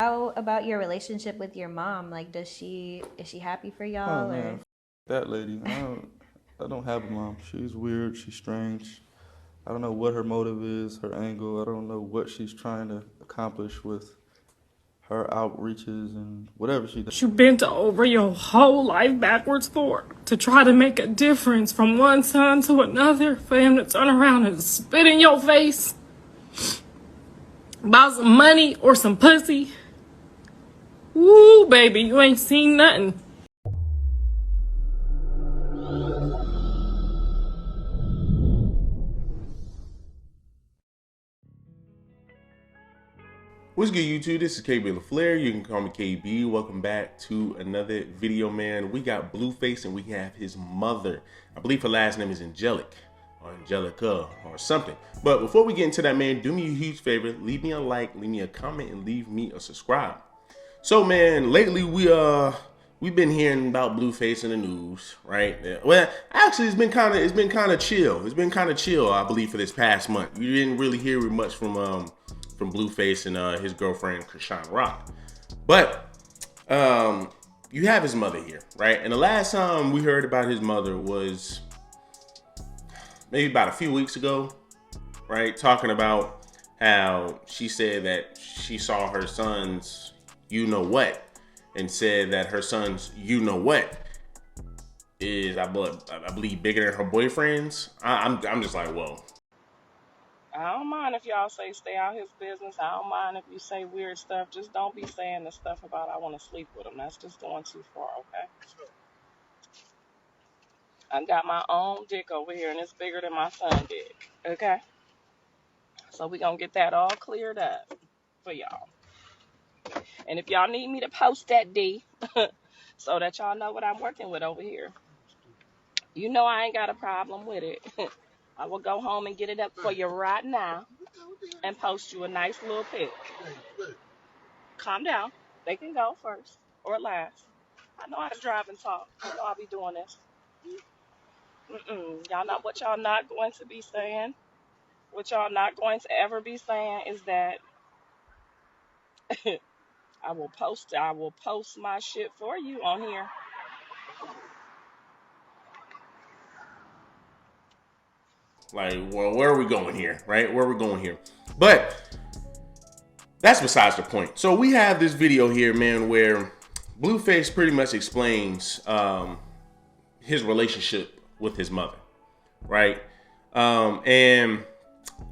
how about your relationship with your mom? Like, is she happy for Oh y'all or? man, that lady. I don't have a mom. She's weird. She's strange. I don't know what her motive is, her angle. I don't know what she's trying to accomplish with her outreaches and whatever she does. You bent over your whole life backwards for to try to make a difference from one son to another, for him to turn around and spit in your face about some money or some pussy. Woo, baby, you ain't seen nothing. What's good, YouTube? This is KB LaFleur. You can call me KB. Welcome back to another video, man. We got BlueFace and we have his mother. I believe her last name is Angelic or Angelica or something. But before we get into that, man, do me a huge favor. Leave me a like, leave me a comment, and leave me a subscribe. So, man, lately we've been hearing about BlueFace in the news, right? Well, actually, it's been kind of chill. It's been kind of chill, I believe, for this past month. You didn't really hear much from BlueFace and his girlfriend Krishan Rock, but you have his mother here, right? And the last time we heard about his mother was maybe about a few weeks ago, right? Talking about how she said that she saw her son's you know what, and said that her son's you know what is I believe bigger than her boyfriend's. I'm just like, whoa. I don't mind if y'all say stay out his business. I don't mind if you say weird stuff. Just don't be saying the stuff about I want to sleep with him. That's just going too far, okay? I got my own dick over here, and it's bigger than my son's dick, okay? So we going to get that all cleared up for y'all. And if y'all need me to post that D so that y'all know what I'm working with over here, you know I ain't got a problem with it. I will go home and get it up for you right now and post you a nice little pic. Calm down. They can go first or last. I know how to drive and talk. I know I'll be doing this. Y'all know what y'all not going to be saying. What y'all not going to ever be saying is that I will post my shit for you on here. Like, well, where are we going here, right? Where are we going here? But that's besides the point. So we have this video here, man, where BlueFace pretty much explains his relationship with his mother, right? And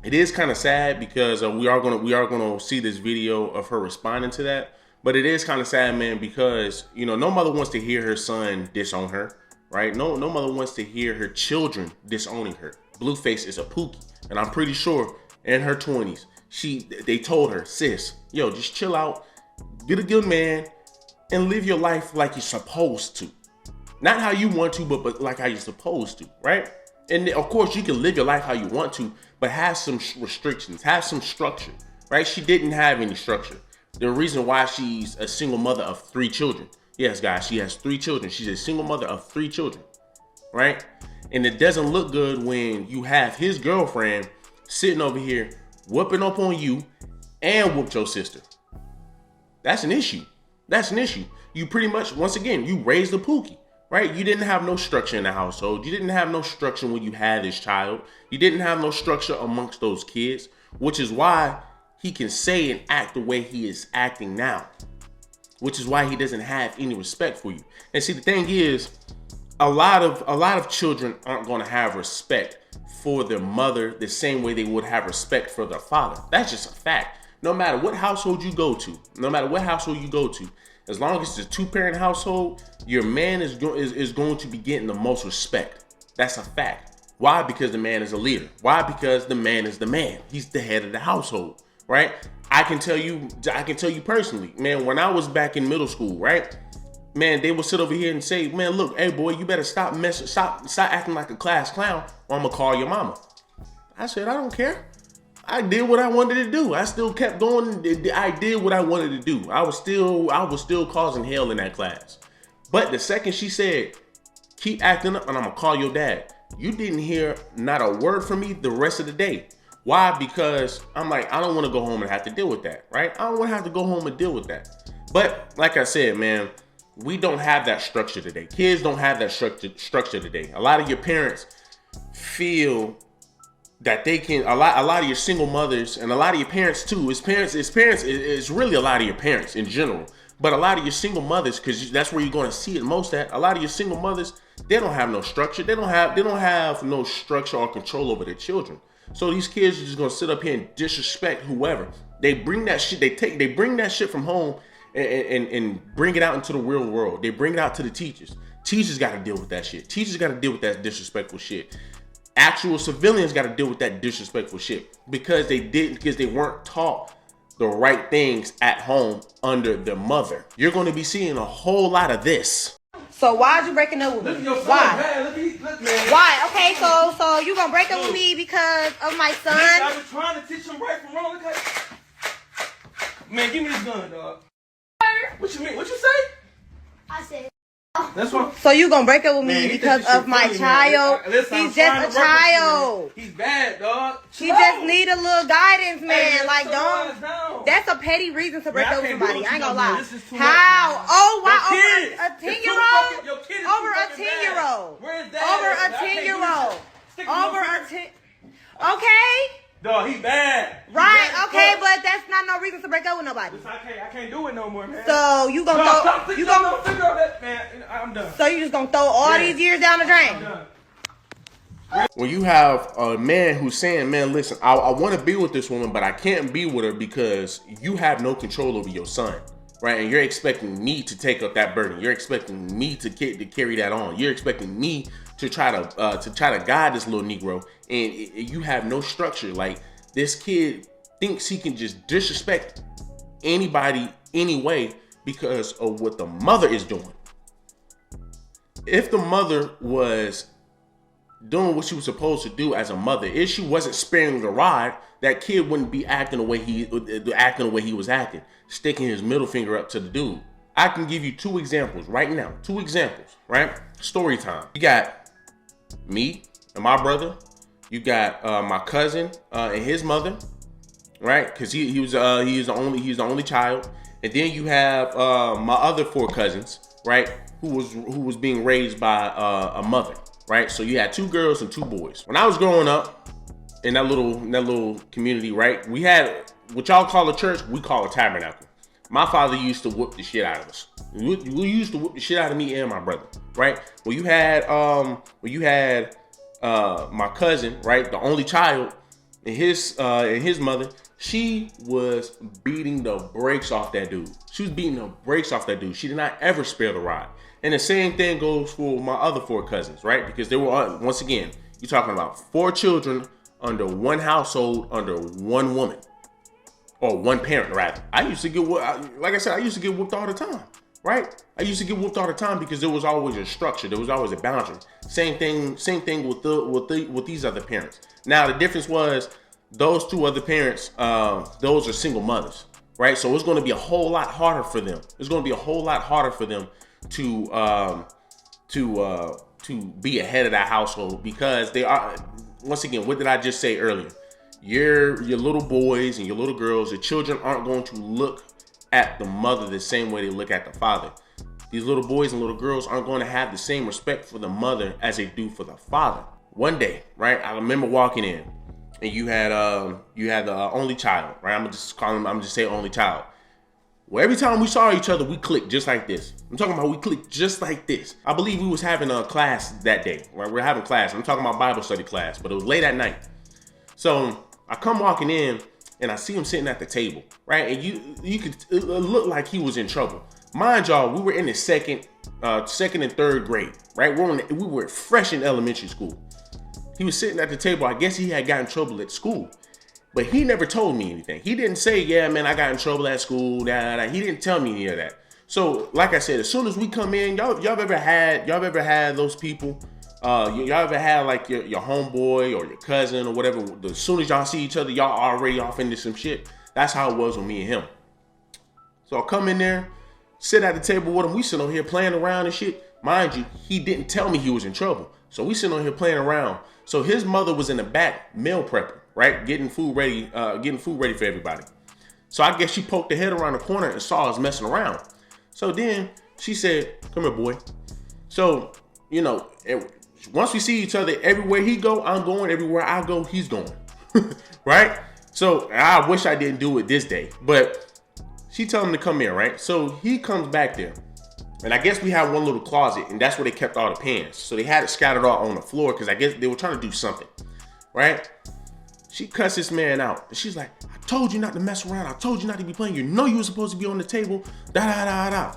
it is kind of sad because we are gonna see this video of her responding to that. But it is kind of sad, man, because no mother wants to hear her son disown her, right? No mother wants to hear her children disowning her. BlueFace is a pookie, and I'm pretty sure in her 20s, they told her, sis, yo, just chill out, get a good man, and live your life like you're supposed to. Not how you want to, but like how you're supposed to, right? And of course, you can live your life how you want to, but have some restrictions, have some structure, right? She didn't have any structure. The reason why she's a single mother of 3 children. Yes, guys, she has 3 children. She's a single mother of 3 children, right? And it doesn't look good when you have his girlfriend sitting over here whooping up on you and whooped your sister. That's an issue. That's an issue. You pretty much, once again, you raised a pookie, right? You didn't have no structure in the household. You didn't have no structure when you had this child. You didn't have no structure amongst those kids, which is why he can say and act the way he is acting now, which is why he doesn't have any respect for you. And see, the thing is, a lot of children aren't going to have respect for their mother the same way they would have respect for their father. That's just a fact. No matter what household you go to, as long as it's a 2-parent household, your man is going to be getting the most respect. That's a fact. Why? Because the man is a leader. Why? Because the man is the man. He's the head of the household, right? I can tell you personally, man, when I was back in middle school, right? Man, they would sit over here and say, man, look, hey boy, you better stop acting like a class clown or I'm gonna call your mama. I said, I don't care. I did what I wanted to do. I still kept going. I did what I wanted to do. I was still causing hell in that class. But the second she said, keep acting up and I'm gonna call your dad, you didn't hear not a word from me the rest of the day. Why? Because I'm like, I don't want to go home and have to deal with that, right? I don't want to have to go home and deal with that. But like I said, man, we don't have that structure today. Kids don't have that structure today. A lot of your parents feel that they can, a lot of your single mothers and a lot of your parents too. It's really a lot of your parents in general. But a lot of your single mothers, because that's where you're going to see it most at. A lot of your single mothers, they don't have no structure. They don't have no structure or control over their children. So these kids are just going to sit up here and disrespect whoever. They bring that shit. They bring that shit from home and bring it out into the real world. They bring it out to the teachers. Teachers got to deal with that shit. Teachers got to deal with that disrespectful shit. Actual civilians got to deal with that disrespectful shit because they weren't taught the right things at home under their mother. You're going to be seeing a whole lot of this. So why'd you breaking up with me? Why? Look, man. Why? Okay, so you gonna break up with me because of my son? I was trying to teach him right from wrong. Look at man, give me this gun, dog. What you mean? What you say? I said. That's what. So you gonna break up with me Man, because of my child? Listen, He's just a child. He's bad, dog. He just need a little guidance, man. Hey, Like, so don't. That's a petty reason to break Man, I up with can't do somebody. what I ain't you gonna done, lie. man. This is too How? much, man. Oh, why Your kid over a is too 10-year-old? fucking- your kid is Over too a fucking bad. 10-year-old. Where's that? Over I a can't do 10-year-old. this. Stick with Over my a finger. 10. Okay. Dog, he bad. He Right. bad as Okay, fuck. but that's not no reason to break up with nobody. Listen, I can't do it no more, man. So you gonna Dog, throw? stop You thinking gonna? about figure out that, man. I'm done. So you just gonna throw all Yeah. these years down the drain? I'm done. When you have a man who's saying, man, listen, I want to be with this woman, but I can't be with her because you have no control over your son, right? And you're expecting me to take up that burden. You're expecting me to carry that on. You're expecting me to try to guide this little Negro, and you have no structure. Like, this kid thinks he can just disrespect anybody anyway because of what the mother is doing. If the mother was doing what she was supposed to do as a mother, if she wasn't sparing the rod, that kid wouldn't be acting the way he was acting, sticking his middle finger up to the dude. I can give you two examples right now. Two examples, right? Story time. You got me and my brother. You got my cousin and his mother, right? Because he's the only child. And then you have my other four cousins, right? Who was being raised by a mother, right? So you had two girls and two boys. When I was growing up in that little community, right? We had what y'all call a church, we call a tabernacle. My father used to whoop the shit out of us. We used to whoop the shit out of me and my brother, right? Well, you had my cousin, right, the only child, and his mother. She was beating the brakes off that dude. She was beating the brakes off that dude. She did not ever spare the rod. And the same thing goes for my other four cousins, right? Because they were, once again, you're talking about four children under one household, under one woman. Or one parent, rather. I used to get, like I said, I used to get whooped all the time, right? I used to get whooped all the time because there was always a structure. There was always a boundary. Same thing with these other parents. Now, the difference was those two other parents, those are single mothers, right? So it's going to be a whole lot harder for them. It's going to be a whole lot harder for them to be ahead of that household because they are, once again, what did I just say earlier? Your little boys and your little girls, your children aren't going to look at the mother the same way they look at the father. These little boys and little girls aren't going to have the same respect for the mother as they do for the father. One day, right, I remember walking in and you had the only child, right? I'm just say only child. Well, every time we saw each other, we clicked just like this. I'm talking about we clicked just like this. I believe we was having a class that day, right? We're having class. I'm talking about Bible study class, but it was late at night. So I come walking in and I see him sitting at the table, right? And you could, it looked like he was in trouble. Mind y'all, we were in the second and third grade, right? We were fresh in elementary school. He was sitting at the table. I guess he had gotten in trouble at school, but he never told me anything. He didn't say, yeah, man, I got in trouble at school. He didn't tell me any of that. So like I said, as soon as we come in, y'all ever had those people? Y'all ever had like your homeboy or your cousin or whatever? As soon as y'all see each other, y'all already off into some shit. That's how it was with me and him. So I come in there, sit at the table with him. We sit on here playing around and shit. Mind you, he didn't tell me he was in trouble. So we sit on here playing around. So his mother was in the back meal prepping, right? Getting food ready for everybody. So I guess she poked her head around the corner and saw us messing around. So then she said, "Come here, boy." So, you know, once we see each other, everywhere he go, I'm going. Everywhere I go, he's going. Right? So I wish I didn't do it this day, but she told him to come here, right? So he comes back there. And I guess we had one little closet, and that's where they kept all the pans. So they had it scattered all on the floor because I guess they were trying to do something, right? She cuts this man out. And she's like, "I told you not to mess around. I told you not to be playing. You know you were supposed to be on the table. Da da da da."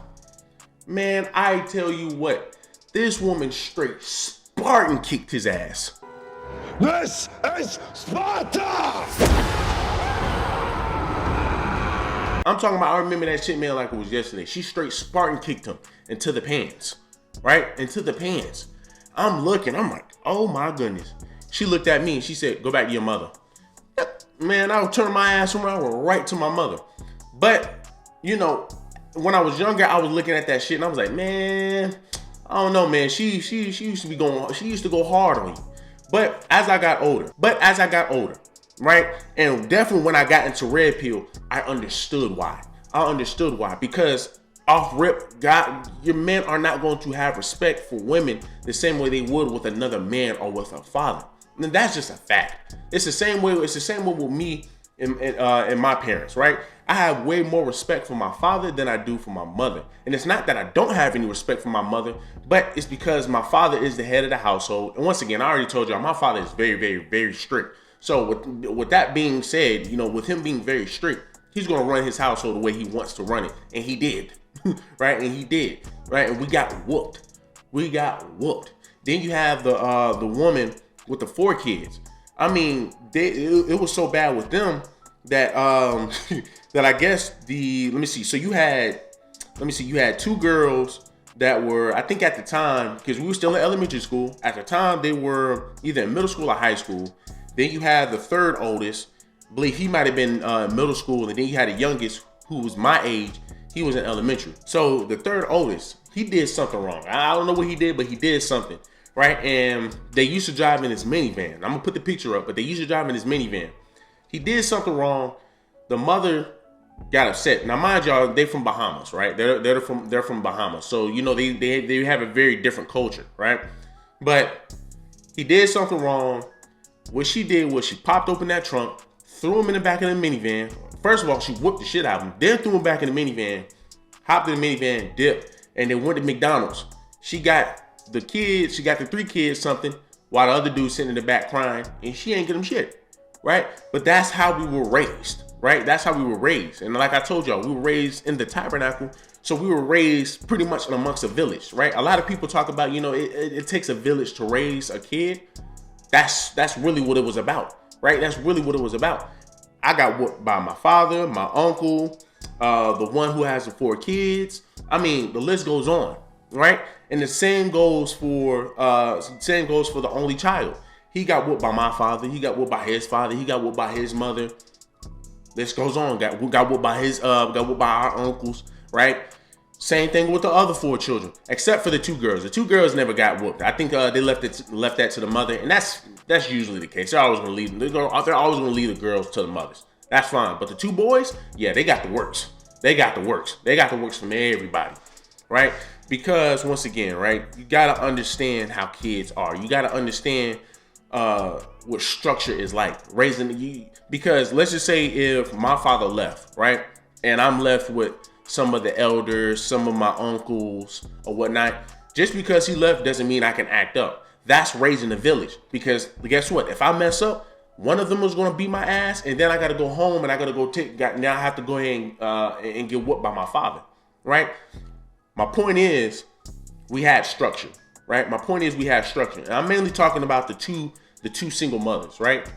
Man, I tell you what, this woman straight Spartan kicked his ass. This is Sparta! I'm talking about, I remember that shit, man, like it was yesterday. She straight Spartan kicked him into the pants, right? Into the pants. I'm looking, I'm like, oh my goodness. She looked at me and she said, "Go back to your mother." Man, I would turn my ass around right to my mother. But, you know, when I was younger, I was looking at that shit and I was like, man, I don't know, man. She used to go hard on you. But as I got older, right? And definitely when I got into Red Pill, I understood why. Because off rip, your men are not going to have respect for women the same way they would with another man or with a father. And that's just a fact. It's the same way with me and my parents, right? I have way more respect for my father than I do for my mother. And it's not that I don't have any respect for my mother, but it's because my father is the head of the household. And once again, I already told y'all, my father is very, very, very strict. So with that being said, you know, with him being very strict, he's going to run his household the way he wants to run it. And he did, right? And he did, right? And we got whooped. Then you have the woman with the 4 kids. I mean, it was so bad with them that that I guess let me see. So you had 2 girls that were, I think at the time, because we were still in elementary school, at the time they were either in middle school or high school. Then you had the 3rd oldest, I believe he might have been middle school, and then you had the youngest who was my age. He was in elementary. So the 3rd oldest, he did something wrong. I don't know what he did, but he did something, right? And they used to drive in his minivan. I'm gonna put the picture up, but they used to drive in his minivan. He did something wrong. The mother got upset. Now, mind y'all, they're from Bahamas, right? They're from Bahamas, so you know they have a very different culture, right? But he did something wrong. What she did was she popped open that trunk, threw him in the back of the minivan. First of all, she whooped the shit out of him, then threw him back in the minivan, hopped in the minivan, dipped, and then went to McDonald's. She got the 3 kids something, while the other dude sitting in the back crying, and she ain't get him shit, right? But that's how we were raised, right? That's how we were raised. And like I told y'all, we were raised in the tabernacle, so we were raised pretty much in amongst a village, right? A lot of people talk about, you know, it takes a village to raise a kid. That's really what it was about, right? That's really what it was about. I got whooped by my father, my uncle, the one who has the 4 kids. I mean, the list goes on, right? And the same goes for the only child. He got whooped by my father. He got whooped by his father. He got whooped by his mother. This goes on. Got whooped by our uncles, right? Same thing with the other 4 children, except for the 2 girls. The 2 girls never got whooped. I think they left that to the mother, and that's usually the case. They're always gonna leave. They're always gonna leave the girls to the mothers. That's fine. But the 2 boys, yeah, they got the works. They got the works from everybody, right? Because once again, right, you gotta understand how kids are. You gotta understand what structure is like raising you. Because let's just say if my father left, right, and I'm left with some of the elders, some of my uncles or whatnot, just because he left doesn't mean I can act up. That's raising a village. Because guess what? If I mess up, one of them is going to beat my ass, and then I got to go home and I got to go now I have to go ahead and get whooped by my father, right? My point is we had structure, right? My point is we had structure. And I'm mainly talking about the two single mothers, right?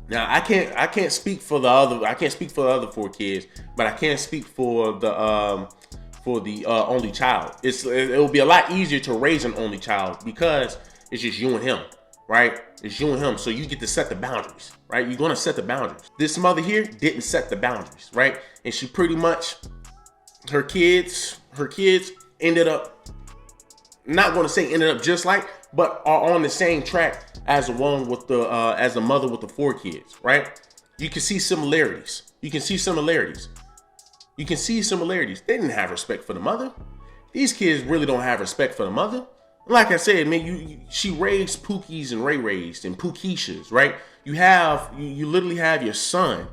Now I can't speak for the other 4 kids, but I can speak for the only child. It will be a lot easier to raise an only child because it's just you and him, right? It's you and him, so you get to set the boundaries, right? You're gonna set the boundaries. This mother here didn't set the boundaries, right? And she pretty much, her kids ended up, not gonna say ended up just like, but are on the same track as the one with the as the mother with the 4 kids, right? You can see similarities. You can see similarities. You can see similarities. They didn't have respect for the mother. These kids really don't have respect for the mother. Like I said, man, she raised Pookies and Ray Rays and Pookishas, right? You literally have your son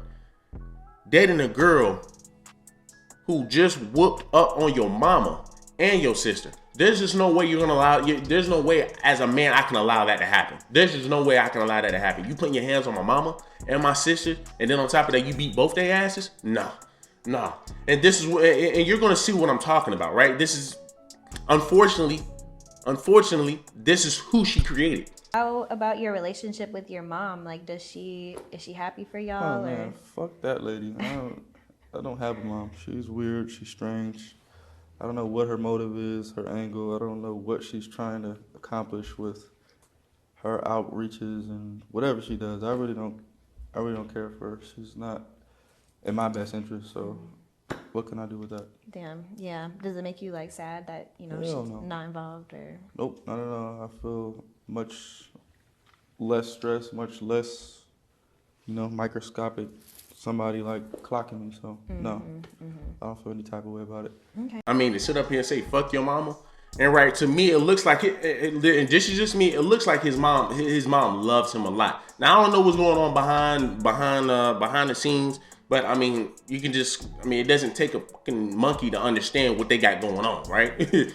dating a girl who just whooped up on your mama and your sister. There's just no way you're gonna allow. There's no way as a man I can allow that to happen. There's just no way I can allow that to happen. You putting your hands on my mama and my sister, and then on top of that, you beat both their asses? No. And this is and you're gonna see what I'm talking about, right? This is unfortunately, this is who she created. How about your relationship with your mom? Like, is she happy for y'all? Oh man, fuck that lady. I don't have a mom. She's weird. She's strange. I don't know what her motive is, her angle. I don't know what she's trying to accomplish with her outreaches and whatever she does. I really don't care for her. She's not in my best interest. So what can I do with that? Damn, yeah. Does it make you like sad that Hell she's no. not involved or? Nope, not at all. I feel much less stress, much less, microscopic. Somebody like clocking me, so no, I don't feel any type of way about it. Okay. I mean, to sit up here and say "fuck your mama," and right, to me, it looks like and this is just me. It looks like his mom loves him a lot. Now I don't know what's going on behind the scenes, but I mean, it doesn't take a fucking monkey to understand what they got going on, right? You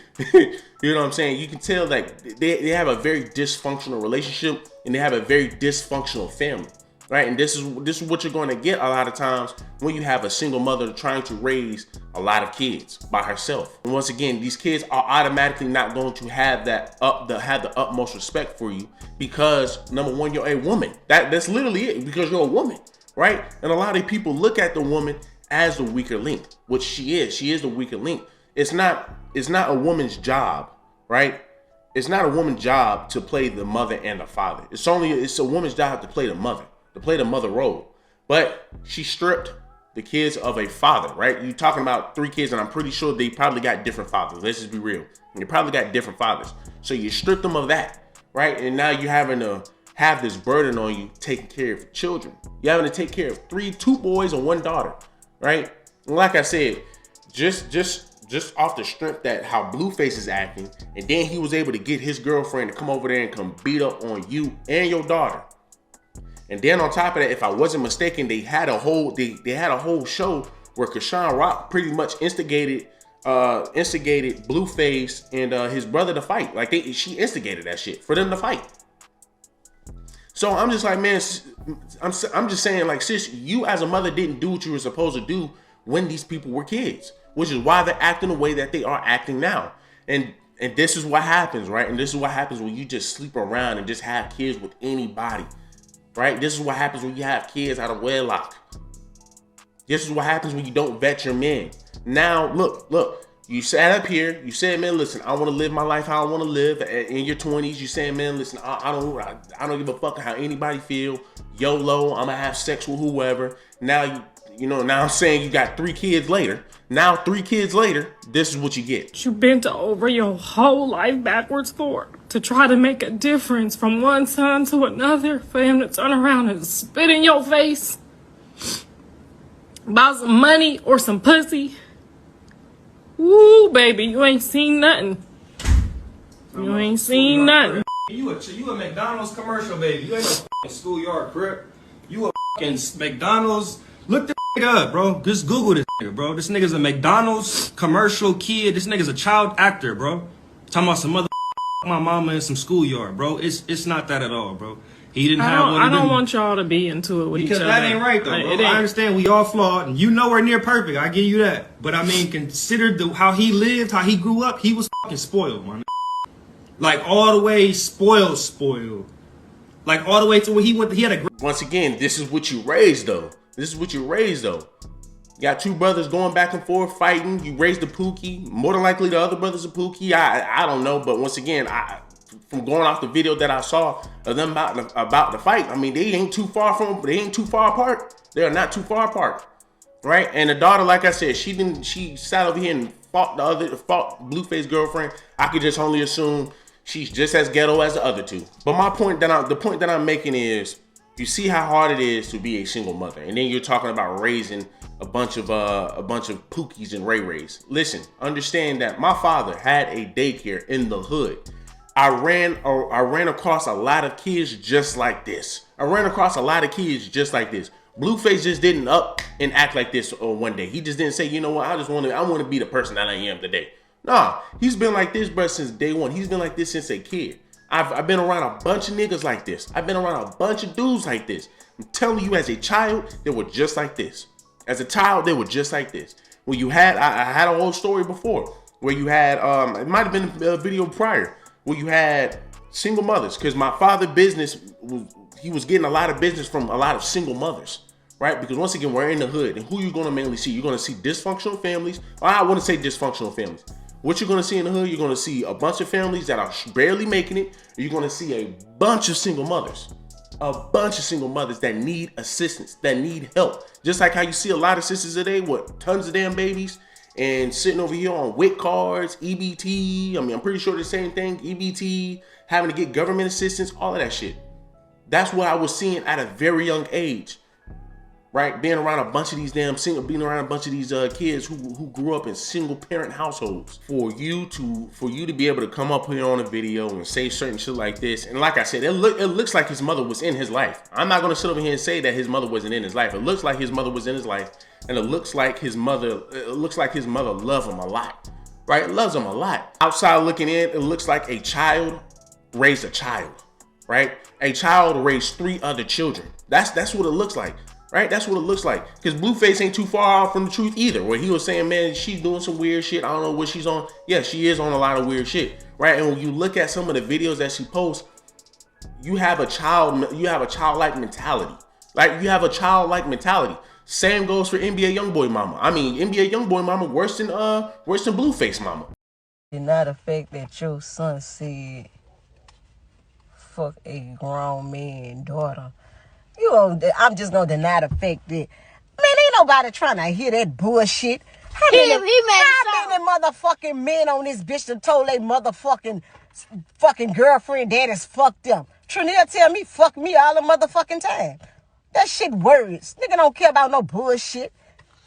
know what I'm saying? You can tell that they have a very dysfunctional relationship and they have a very dysfunctional family. Right, and this is what you're going to get a lot of times when you have a single mother trying to raise a lot of kids by herself. And once again, these kids are automatically not going to have the utmost respect for you because number one, you're a woman. That's literally it, because you're a woman, right? And a lot of people look at the woman as the weaker link, which she is. She is the weaker link. It's not a woman's job, right? It's not a woman's job to play the mother and the father. It's a woman's job to play the mother role. But she stripped the kids of a father, right? You're talking about 3 kids, and I'm pretty sure they probably got different fathers. Let's just be real. They probably got different fathers. So you stripped them of that, right? And now you're having to have this burden on you taking care of children. You're having to take care of 2 boys and 1 daughter, right? And like I said, just off the strength that how BlueFace is acting, and then he was able to get his girlfriend to come over there and come beat up on you and your daughter. And then on top of that, if I wasn't mistaken, they had a whole show where Krishan Rock pretty much instigated BlueFace and his brother to fight. Like she instigated that shit for them to fight. So I'm just like, man, I'm just saying, like, sis, you as a mother didn't do what you were supposed to do when these people were kids, which is why they're acting the way that they are acting now. And this is what happens, right? And this is what happens when you just sleep around and just have kids with anybody. Right? This is what happens when you have kids out of wedlock. This is what happens when you don't vet your men. Now, look, you sat up here, you said, man, listen, I want to live my life how I want to live. In your 20s, you saying, man, listen, I don't give a fuck how anybody feel. YOLO, I'm gonna have sex with whoever. Now now I'm saying you got 3 kids later. Now 3 kids later, this is what you get. You bent over your whole life backwards to try to make a difference from one son to another for him to turn around and spit in your face about some money or some pussy. Woo, baby, you ain't seen nothing. You ain't seen nothing. You a McDonald's commercial, baby. You ain't no f***ing schoolyard crip. You a f***ing McDonald's. Look this up, bro. Just Google this nigga, bro. This nigga's a McDonald's commercial kid. This nigga's a child actor, bro. Talking about some mother my mama in some schoolyard, bro. It's not that at all, bro. He didn't have one of them. I don't want y'all to be into it with each other. Because that ain't right, though, bro. I understand we all flawed, and you nowhere near perfect. I give you that. But, I mean, consider how he lived, how he grew up, he was fucking spoiled, man. Like, all the way spoiled. Like, all the way to where he had a great... Once again, this is what you raised, though. You got 2 brothers going back and forth fighting. You raised the Pookie. More than likely, the other brothers are Pookie. I don't know, but once again, from going off the video that I saw of them about the fight, I mean, they ain't too far apart. They are not too far apart, right? And the daughter, like I said, she sat over here and fought BlueFace girlfriend. I could just only assume She's just as ghetto as the other two. But the point that I'm making is, you see how hard it is to be a single mother, and then you're talking about raising a bunch of Pookies and Ray Rays. Listen, understand that my father had a daycare in the hood. I ran across a lot of kids just like this. BlueFace just didn't up and act like this one day. He just didn't say, you know what, I want to be the person that I am today. Nah, he's been like this, bro, since day one. He's been like this since a kid. I've been around a bunch of niggas like this. I've been around a bunch of dudes like this. I'm telling you, as a child, they were just like this. As a child, they were just like this. When you had, I had a whole story before where you had, it might have been a video prior, where you had single mothers, because my father's business, he was getting a lot of business from a lot of single mothers, right? Because once again, we're in the hood, and who you're going to mainly see? You're going to see dysfunctional families. Or I want to say dysfunctional families. What you're going to see in the hood, you're going to see a bunch of families that are barely making it. You're going to see a bunch of single mothers. A bunch of single mothers that need assistance, that need help. Just like how you see a lot of sisters today with tons of damn babies and sitting over here on WIC cards, EBT. I mean, I'm pretty sure the same thing. EBT, having to get government assistance, all of that shit. That's what I was seeing at a very young age, right? Being around a bunch of these kids who grew up in single parent households. For you to be able to come up here on a video and say certain shit like this, and like I said, it looks like his mother was in his life. I'm not gonna sit over here and say that his mother wasn't in his life. It looks like his mother was in his life, and it looks like his mother loved him a lot, right? It loves him a lot. Outside looking in, it looks like a child raised a child, right? A child raised 3 other children. That's what it looks like. Right? That's what it looks like. Because BlueFace ain't too far off from the truth either. Where he was saying, man, she's doing some weird shit. I don't know what she's on. Yeah, she is on a lot of weird shit. Right? And when you look at some of the videos that she posts, you have a childlike mentality. Like, you have a childlike mentality. Same goes for NBA Youngboy Mama. I mean, NBA Youngboy Mama worse than BlueFace Mama. Did not affect that your son said, fuck a grown man daughter. I'm just gonna deny the fact that, man, ain't nobody trying to hear that bullshit. How many motherfucking men on this bitch that told they motherfucking girlfriend daddies fucked them? Trinell tell me fuck me all the motherfucking time. That shit words. Nigga don't care about no bullshit.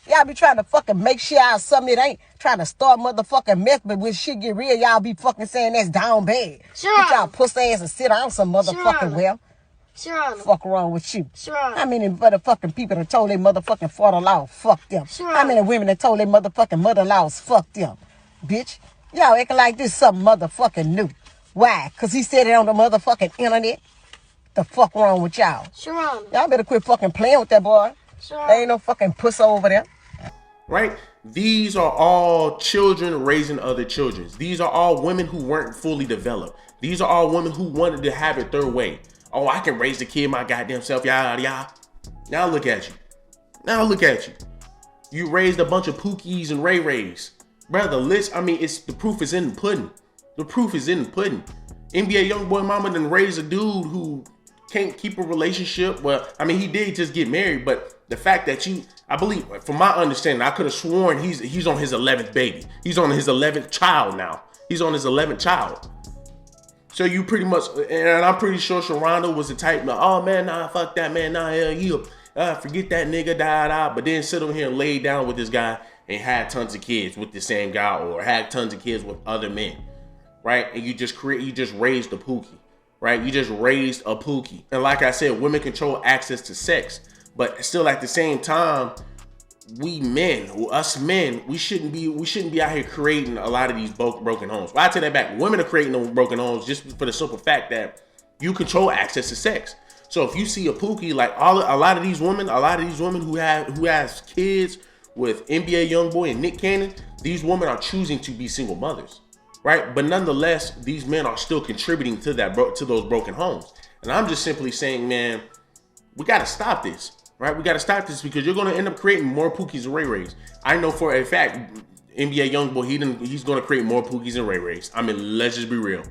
Y'all be trying to fucking make shit out of something it ain't. Trying to start motherfucking mess, but when shit get real, y'all be fucking saying that's down bad. Sure. Get y'all pussy ass and sit down some motherfucking well. Sure. Fuck wrong with you? Sure. How many motherfucking people that told their motherfucking father-in-law fuck them? Sure. How many women that told their motherfucking mother-in-laws fuck them? Bitch. Y'all acting like this something motherfucking new. Why? Cause he said it on the motherfucking internet? The fuck wrong with y'all? Sure. Y'all better quit fucking playing with that boy. Sure. There ain't no fucking pussy over there. Right? These are all children raising other children. These are all women who weren't fully developed. These are all women who wanted to have it their way. Oh, I can raise the kid my goddamn self, y'all. Now look at you. You raised a bunch of Pookies and Ray Rays. Brother, the list, I mean, the proof is in the pudding. NBA Youngboy Mama done raised a dude who can't keep a relationship. Well, I mean, he did just get married, but the fact that I believe, from my understanding, I could have sworn he's on his 11th baby. He's on his 11th child now. So you pretty much, and I'm pretty sure Sharonda was the type, oh man, nah, fuck that man, nah, hell, you, forget that nigga, da. But then sit over here and lay down with this guy and had tons of kids with the same guy, or had tons of kids with other men, right? And you just raised a Pookie, right? You just raised a Pookie. And like I said, women control access to sex, but still at the same time, us men, we shouldn't be out here creating a lot of these broken homes. Well, I take that back. Women are creating those broken homes just for the simple fact that you control access to sex. So if you see a Pookie, like a lot of these women who has kids with NBA Youngboy and Nick Cannon, these women are choosing to be single mothers, right? But nonetheless, these men are still contributing to those broken homes. And I'm just simply saying, man, we got to stop this. Right, we got to stop this because you're going to end up creating more Pookies and Ray Rays. I know for a fact, NBA Youngboy, he's going to create more Pookies and Ray Rays. I mean, let's just be real.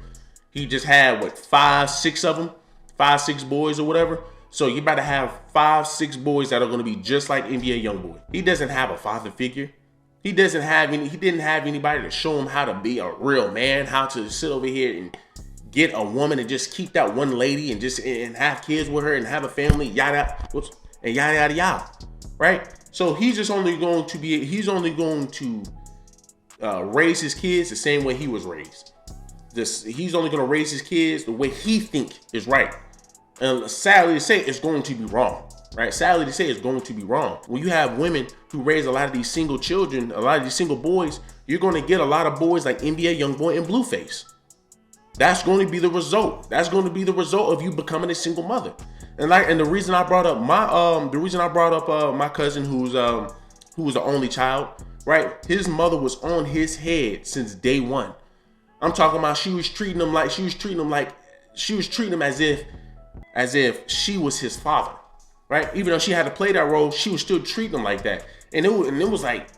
He just had, 5, 6 of them? 5, 6 boys or whatever. So you about to have 5, 6 boys that are going to be just like NBA Youngboy. He doesn't have a father figure. He didn't have anybody to show him how to be a real man, how to sit over here and get a woman and just keep that one lady and just and have kids with her and have a family, yada, and yada yada yada, right? So he's only going to raise his kids the same way he was raised. He's only going to raise his kids the way he think is right. And sadly to say, it's going to be wrong, right? Sadly to say, it's going to be wrong. When you have women who raise a lot of these single children, a lot of these single boys, you're going to get a lot of boys like NBA Youngboy and BlueFace. That's going to be the result. That's going to be the result of you becoming a single mother. And the reason I brought up my cousin who was the only child, right? His mother was on his head since day one. I'm talking about she was treating him as if she was his father, right? Even though she had to play that role, she was still treating him like that. And it was like,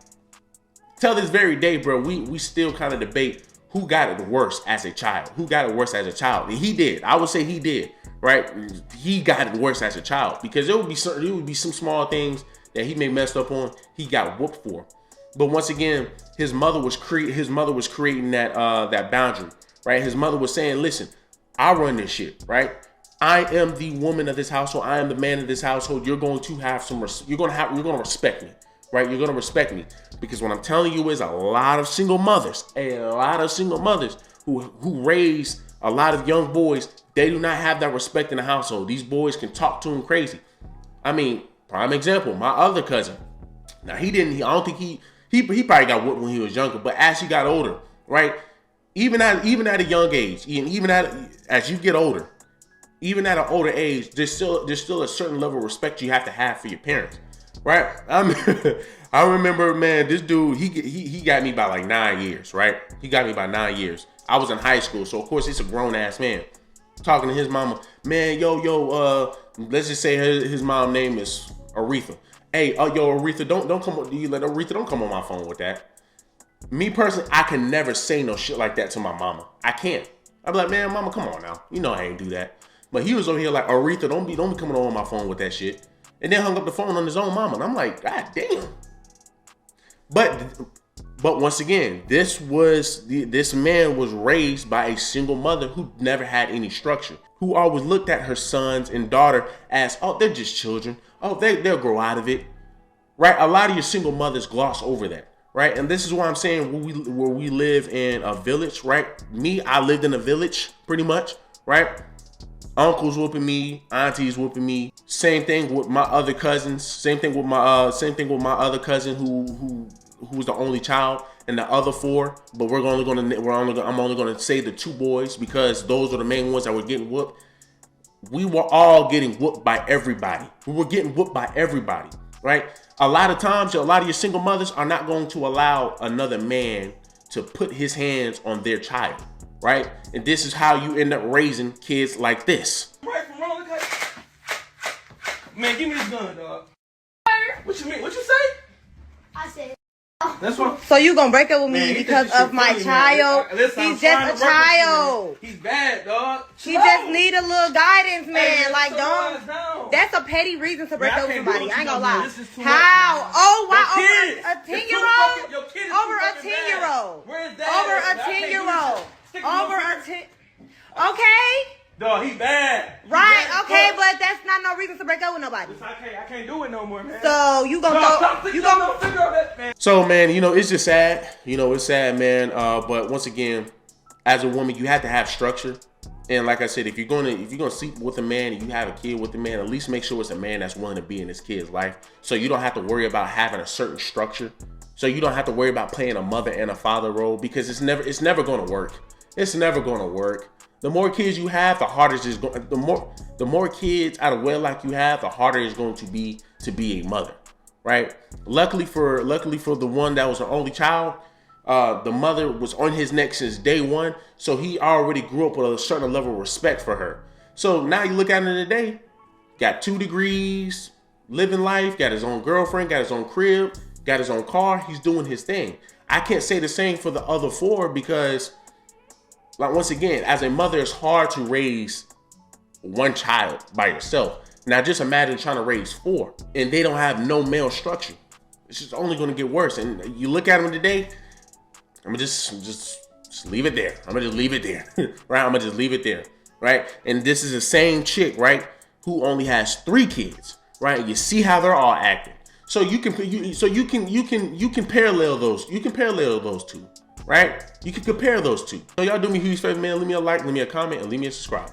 till this very day, bro, we still kind of debate who got it worse as a child. Who got it worse as a child? And he did. I would say he did, right? He got it worse as a child because there would be some small things that he may messed up on. He got whooped for. But once again, his mother was creating that boundary, right? His mother was saying, "Listen, I run this shit, right? I am the woman of this household. I am the man of this household. You're going to have you're going to respect me, right? You're going to respect me because what I'm telling you is a lot of single mothers who raise a lot of young boys. They do not have that respect in the household. These boys can talk to them crazy. I mean, prime example, my other cousin. Now I don't think he probably got whooped when he was younger, but as he got older, right? Even at a young age, as you get older, even at an older age, there's still a certain level of respect you have to have for your parents, right? I remember, man, this dude, he got me by like 9 years, right? He got me by 9 years. I was in high school, so of course he's a grown ass man. Talking to his mama, man, let's just say his mom name is Aretha. Hey, Aretha, don't come on. Aretha, don't come on my phone with that. Me personally, I can never say no shit like that to my mama. I can't. I'm like, man, mama, come on now. You know I ain't do that. But he was over here like, Aretha, don't be coming on my phone with that shit. And then hung up the phone on his own mama. And I'm like, God damn. But once again, this man was raised by a single mother who never had any structure, who always looked at her sons and daughter as, oh, they're just children. Oh, they'll grow out of it, right? A lot of your single mothers gloss over that, right? And this is why I'm saying where we live in a village, right? Me, I lived in a village pretty much, right? Uncles whooping me, aunties whooping me. Same thing with my other cousins. Same thing with my other cousin who was the only child, and the other four. But I'm only gonna say the two boys because those are the main ones that were getting whooped. We were all getting whooped by everybody. We were getting whooped by everybody, right? A lot of times, a lot of your single mothers are not going to allow another man to put his hands on their child, right? And this is how you end up raising kids like this. Right from wrong, okay? Man, give me this gun, dog. What you mean? What you say? I said. That's what. So you gonna break up with me Man, because of my funny, child? Listen, He's just a child. He's bad, dog. He just need a little guidance, man. Hey, like, down. That's a petty reason to break up with somebody. I ain't gonna lie. This is too How? much, oh, why kids. over a 10-year-old? Your kid is Over too a fucking 10-year-old. bad. Where is that? Over I a can't do 10-year-old. this. Over a 10. Okay. Dog, he bad. Right. He bad. Okay, but that's not no reason to break up with nobody. I can't do it no more, man. So you gonna figure out that, man. So, man, it's just sad. It's sad, man. But once again, as a woman, you have to have structure. And like I said, if you're gonna sleep with a man and you have a kid with a man, at least make sure it's a man that's willing to be in his kid's life. So you don't have to worry about having a certain structure. So you don't have to worry about playing a mother and a father role because it's never gonna work. It's never gonna work. The more kids you have, the harder it's going. The more kids out of wedlock you have, the harder it's going to be a mother, right? Luckily for the one that was the only child, the mother was on his neck since day one, so he already grew up with a certain level of respect for her. So now you look at him today, got 2 degrees, living life, got his own girlfriend, got his own crib, got his own car. He's doing his thing. I can't say the same for the other 4 because, like, once again, as a mother, it's hard to raise one child by yourself. Now, just imagine trying to raise 4, and they don't have no male structure. It's just only going to get worse. And you look at them today, I'm just Just leave it there. I'm gonna just leave it there, right? I'm gonna just leave it there, right? And this is the same chick, right, who only has 3 kids, right? You see how they're all acting. So you can parallel those. You can parallel those two, right? You can compare those two. So y'all do me a huge favor, man. Leave me a like, leave me a comment, and leave me a subscribe.